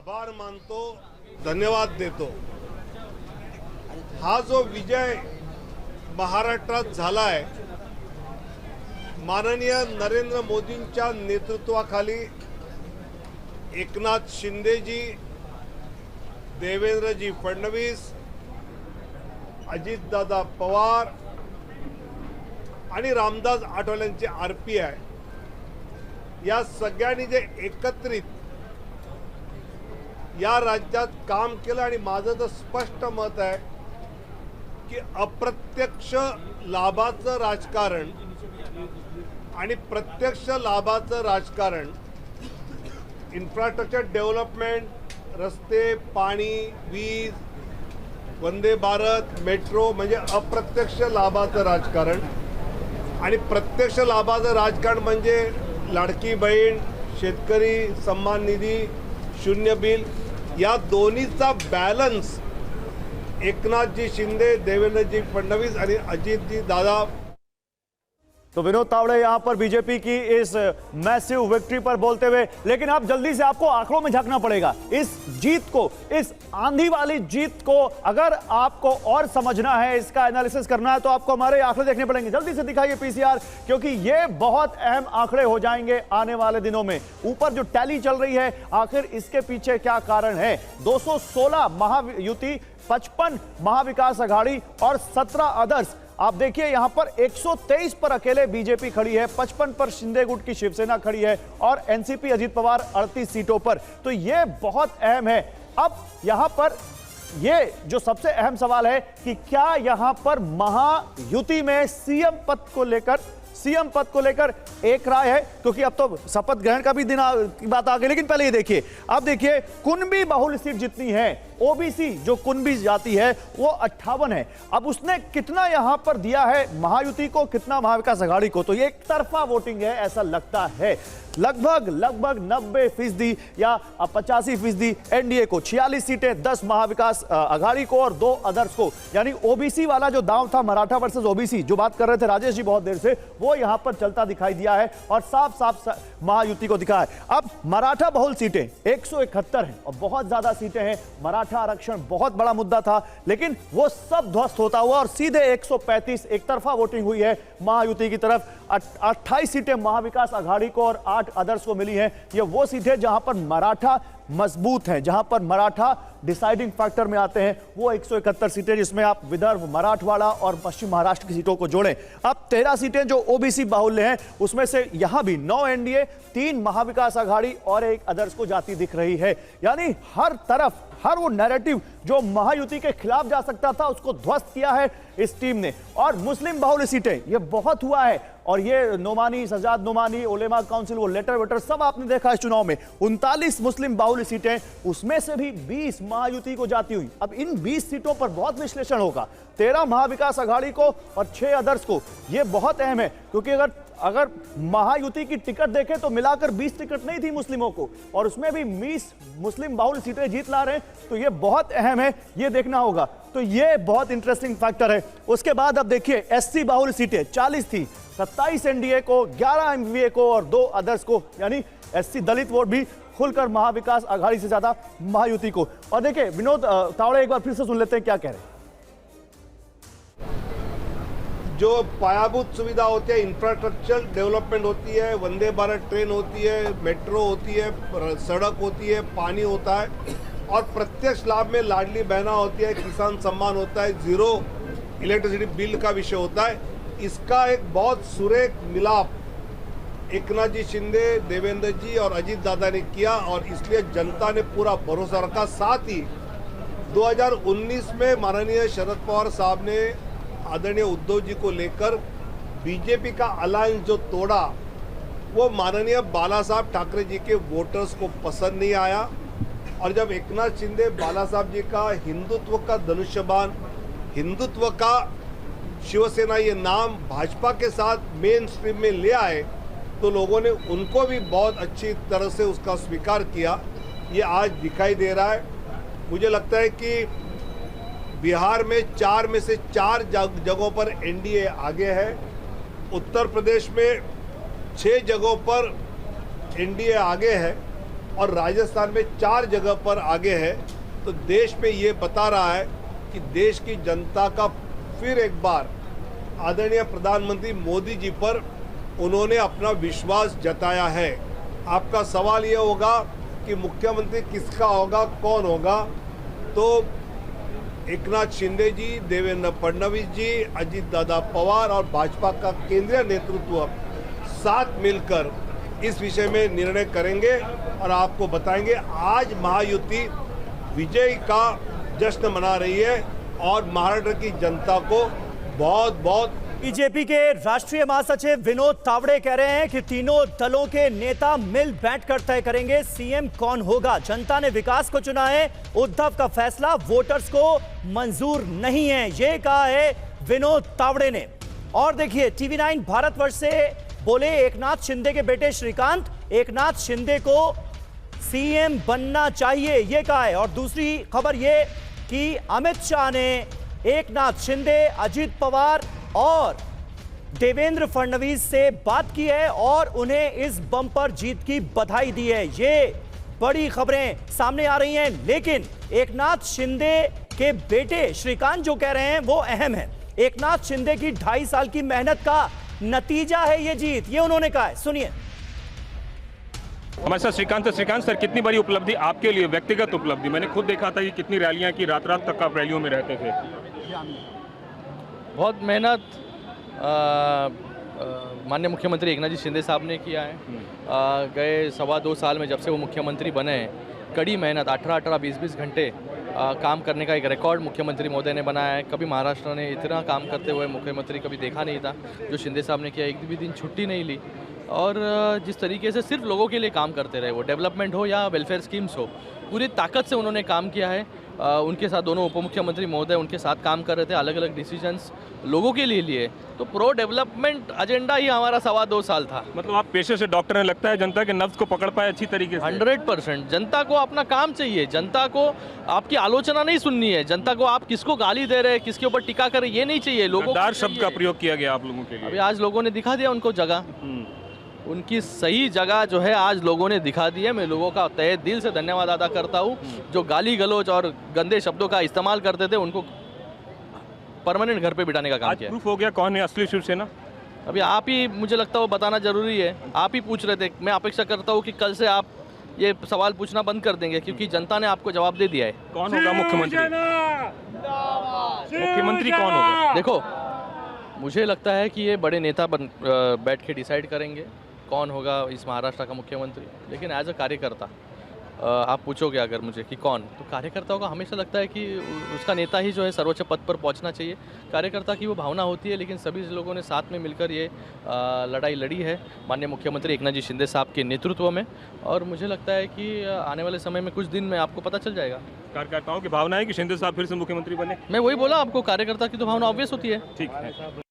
आभार मानतो, धन्यवाद देतो। हा जो विजय महाराष्ट्रात झालाय, माननीय नरेंद्र मोदींच्या नेतृत्वाखाली एकनाथ शिंदेजी, देवेंद्रजी फडणवीस, अजितदादा पवार आणि रामदास आठवलेंचे RPI या सगळ्यांनी जे एकत्रित या राज्यात काम केलं आणि माझं तर स्पष्ट मत आहे की अप्रत्यक्ष लाभाचं राजकारण आणि प्रत्यक्ष लाभाचं राजकारण, इन्फ्रास्ट्रक्चर डेव्हलपमेंट, रस्ते, पाणी, वीज, वंदे भारत, मेट्रो म्हणजे अप्रत्यक्ष लाभाचं राजकारण आणि प्रत्यक्ष लाभाचं राजकारण म्हणजे लाडकी बहीण, शेतकरी सन्मान निधी, शून्य बिल, या दोन्हीचा बॅलन्स एकनाथजी शिंदे, देवेंद्रजी फडणवीस आणि अजितजी दादा। तो विनोद तावड़े यहां पर बीजेपी की इस मैसिव विक्ट्री पर बोलते हुए, लेकिन आप जल्दी से आपको आंकड़ों में झांकना पड़ेगा। इस जीत को, इस आंधी वाली जीत को अगर आपको और समझना है, इसका एनालिसिस करना है, तो आपको हमारे आंकड़े देखने पड़ेंगे। जल्दी से दिखाइए PCR, क्योंकि ये बहुत अहम आंकड़े हो जाएंगे आने वाले दिनों में। ऊपर जो टैली चल रही है, आखिर इसके पीछे क्या कारण है? 216 महायुति, 55 महाविकास आघाड़ी और 17 अदर्स। आप देखिए यहां पर 123 पर अकेले बीजेपी खड़ी है, 55 पर शिंदे गुट की शिवसेना खड़ी है और एनसीपी अजीत पवार 38 सीटों पर। तो यह बहुत अहम है। अब यहां पर यह जो सबसे अहम सवाल है कि क्या यहां पर महायुति में सीएम पद को लेकर एक राय है, क्योंकि अब तो शपथ ग्रहण का भी दिन की बात आ गई। लेकिन पहले ये देखिए, अब देखिए कुणबी बहुल सीट जितनी है, ओबीसी जो कुणबी जाति है वो 58 है। अब उसने कितना यहां पर दिया है महायुति को, कितना महाविकास आघाड़ी को? तो ये एक तरफा वोटिंग है ऐसा लगता है। लगभग 90% या 85% एनडीए को, 46 सीटें 10 महाविकास आघाड़ी को और 2 अदर्स को। यानी ओबीसी वाला जो दांव था, मराठा वर्सेस ओबीसी, जो बात कर रहे थे राजेश जी बहुत देर से, वो यहां पर चलता दिखाई दिया है और साफ साफ महायुति को दिखा है। अब मराठा बहुल सीटें 171 हैं और बहुत ज्यादा सीटें हैं। मराठा आरक्षण बहुत बड़ा मुद्दा था, लेकिन वो सब ध्वस्त होता हुआ और सीधे 135 एक तरफा वोटिंग हुई है महायुति की तरफ। 28 सीटें महाविकास आघाड़ी को और 8 अदर्स को मिली हैं। ये वो सीटें जहां पर मराठा मजबूत हैं, जहां पर मराठा डिसाइडिंग फैक्टर में आते हैं। वो 171 सीटें, जिसमें आप विदर्भ, मराठवाड़ा और पश्चिम महाराष्ट्र की सीटों को जोड़ें। अब 13 सीटें जो ओबीसी बाहुल्य हैं, उसमें से यहां भी 9 एनडीए, 3 महाविकास आघाड़ी और 1 अदर्स को जाती दिख रही है। यानी हर तरफ हर वो नैरेटिव जो महायुति के खिलाफ जा सकता था, उसको ध्वस्त किया है इस टीम ने। और मुस्लिम बाहुल्य सीटें, ये बहुत हुआ है और ये नोमानी, सजाद नोमानी, उलेमा काउंसिल, वो लेटर वेटर सब आपने देखा इस चुनाव में। 39 मुस्लिम बाहुल्य सीटें, उसमें से भी 20 महायुति को जाती हुई। अब इन 20 सीटों पर बहुत विश्लेषण होगा। 13 महाविकास आघाड़ी को और 6 अदर्स को। यह बहुत अहम है, क्योंकि अगर महायुति की टिकट देखें तो मिलाकर 20 टिकट नहीं थी मुस्लिमों को, और उसमें भी 20 मुस्लिम बाहुल्य सीटें जीत ला रहे हैं। तो यह बहुत अहम है, यह देखना होगा। तो यह बहुत इंटरेस्टिंग फैक्टर है। उसके बाद अब देखिए एससी बाहुल्य सीटें 40 थी, 27 एनडीए को, 11 एमवीए को और 2 अदर्स को। यानी एससी दलित वोट भी खुलकर महाविकास आघाड़ी से ज्यादा महायुति को। और देखिए विनोद तावड़े एक बार फिर से सुन लेते हैं क्या कह रहे हैं। जो पायाभूत सुविधा होती है, इंफ्रास्ट्रक्चर डेवलपमेंट होती है, वंदे भारत ट्रेन होती है, मेट्रो होती है, सड़क होती है, पानी होता है, और प्रत्यक्ष लाभ में लाडली बहना होती है, किसान सम्मान होता है, जीरो इलेक्ट्रिसिटी बिल का विषय होता है। इसका एक बहुत सुरेख मिलाप एकनाथ जी शिंदे, देवेंद्र जी और अजीत दादा ने किया, और इसलिए जनता ने पूरा भरोसा रखा। साथ ही 2019 में माननीय शरद पवार साहब ने आदरणीय उद्धव जी को लेकर बीजेपी का अलायंस जो तोड़ा, वो माननीय बाला साहब ठाकरे जी के वोटर्स को पसंद नहीं आया। और जब एकनाथ शिंदे बाला साहब जी का हिंदुत्व का धनुष्यबाण, हिंदुत्व का शिवसेना ये नाम भाजपा के साथ मेन स्ट्रीम में ले आए, तो लोगों ने उनको भी बहुत अच्छी तरह से उसका स्वीकार किया। ये आज दिखाई दे रहा है। मुझे लगता है कि बिहार में 4 में से 4 जगहों पर एनडीए आगे है। उत्तर प्रदेश में 6 जगहों पर एनडीए आगे है। और राजस्थान में 4 जगह पर आगे है, तो देश में ये बता रहा है कि देश की जनता का फिर एक बार आदरणीय प्रधानमंत्री मोदी जी पर उन्होंने अपना विश्वास जताया है। आपका सवाल ये होगा कि मुख्यमंत्री किसका होगा, कौन होगा, तो एकनाथ शिंदे जी, देवेंद्र फडणवीस जी, अजित दादा पवार और भाजपा का केंद्रीय नेतृत्व साथ मिलकर इस विषय में निर्णय करेंगे और आपको बताएंगे। आज महायुति विजय का जश्न मना रही है और महाराष्ट्र की जनता को बहुत बहुत। बीजेपी के राष्ट्रीय महासचिव विनोद तावड़े कह रहे हैं कि तीनों दलों के नेता मिल बैठकर तय करेंगे सीएम कौन होगा। जनता ने विकास को चुना है, उद्धव का फैसला वोटर्स को मंजूर नहीं है, ये कहा है विनोद तावड़े ने। और देखिए TV9 भारतवर्ष से बोले एकनाथ शिंदे के बेटे श्रीकांत, एकनाथ शिंदे को सीएम बनना चाहिए, ये कहा है। और दूसरी खबर ये कि अमित शाह ने एकनाथ शिंदे, अजित पवार और देवेंद्र फडणवीस से बात की है और उन्हें इस बम्पर जीत की बधाई दी है। ये बड़ी खबरें सामने आ रही हैं, लेकिन एकनाथ शिंदे के बेटे श्रीकांत जो कह रहे हैं वो अहम है। एकनाथ शिंदे की 2.5 साल की मेहनत का नतीजा है ये जीत, ये उन्होंने कहा है, सुनिए। हमारे साथ श्रीकांत सर, कितनी बड़ी उपलब्धि आपके लिए, व्यक्तिगत उपलब्धि? मैंने खुद देखा था कि कितनी रैलियां की, रात रात तक आप रैलियों में रहते थे। बहुत मेहनत माननीय मुख्यमंत्री एकनाथ जी शिंदे साहब ने किया है। गए 2.25 साल में जब से वो मुख्यमंत्री बने हैं, कड़ी मेहनत 18-18, 20-20 घंटे काम करने का एक रिकॉर्ड मुख्यमंत्री महोदय ने बनाया है। कभी महाराष्ट्र ने इतना काम करते हुए मुख्यमंत्री कभी देखा नहीं था जो शिंदे साहब ने किया। एक भी दिन छुट्टी नहीं ली और जिस तरीके से सिर्फ लोगों के लिए काम करते रहे, वो डेवलपमेंट हो या वेलफेयर स्कीम्स हो, पूरी ताकत से उन्होंने काम किया है। उनके साथ दोनों उप मुख्यमंत्री महोदय उनके साथ काम कर रहे थे, अलग अलग डिसीजंस लोगों के लिए लिए। तो प्रो डेवलपमेंट एजेंडा ही हमारा 2.25 साल था। मतलब आप पेशे से डॉक्टर हैं, लगता है जनता के नब्ज को पकड़ पाए अच्छी तरीके से। 100% जनता को अपना काम चाहिए, जनता को आपकी आलोचना नहीं सुननी है, जनता को आप किसको गाली दे रहे हैं, किसके ऊपर टिका कर रहे हैं, ये नहीं चाहिए। लोगों गद्दार शब्द का प्रयोग किया गया आप लोगों के लिए। अभी आज लोगों ने दिखा दिया उनको जगह, उनकी सही जगह जो है आज लोगों ने दिखा दी है। मैं लोगों का तहे दिल से धन्यवाद अदा करता हूँ। जो गाली गलौज और गंदे शब्दों का इस्तेमाल करते थे उनको परमानेंट घर पे बिठाने का काम किया। प्रूफ हो गया कौन है असली शिवसेना? अभी आप ही, मुझे लगता है वो बताना जरूरी है। आप ही पूछ रहे थे, मैं अपेक्षा करता हूँ कि कल से आप ये सवाल पूछना बंद कर देंगे क्योंकि जनता ने आपको जवाब दे दिया है। कौन होगा मुख्यमंत्री? मुख्यमंत्री कौन होगा? देखो, मुझे लगता है कि ये बड़े नेता बैठ के डिसाइड करेंगे कौन होगा इस महाराष्ट्र का मुख्यमंत्री। लेकिन एज अ कार्यकर्ता आप पूछोगे अगर मुझे कि कौन, तो कार्यकर्ताओं का हमेशा लगता है कि उसका नेता ही जो है सर्वोच्च पद पर पहुंचना चाहिए। कार्यकर्ता की वो भावना होती है, लेकिन सभी लोगों ने साथ में मिलकर ये लड़ाई लड़ी है माननीय मुख्यमंत्री एकनाथ जी शिंदे साहब के नेतृत्व में। और मुझे लगता है कि आने वाले समय में कुछ दिन में आपको पता चल जाएगा। कार्यकर्ताओं की भावना है कि शिंदे साहब फिर से मुख्यमंत्री बने। मैं वही बोला आपको, कार्यकर्ता की तो भावना ऑब्वियस होती है। ठीक है।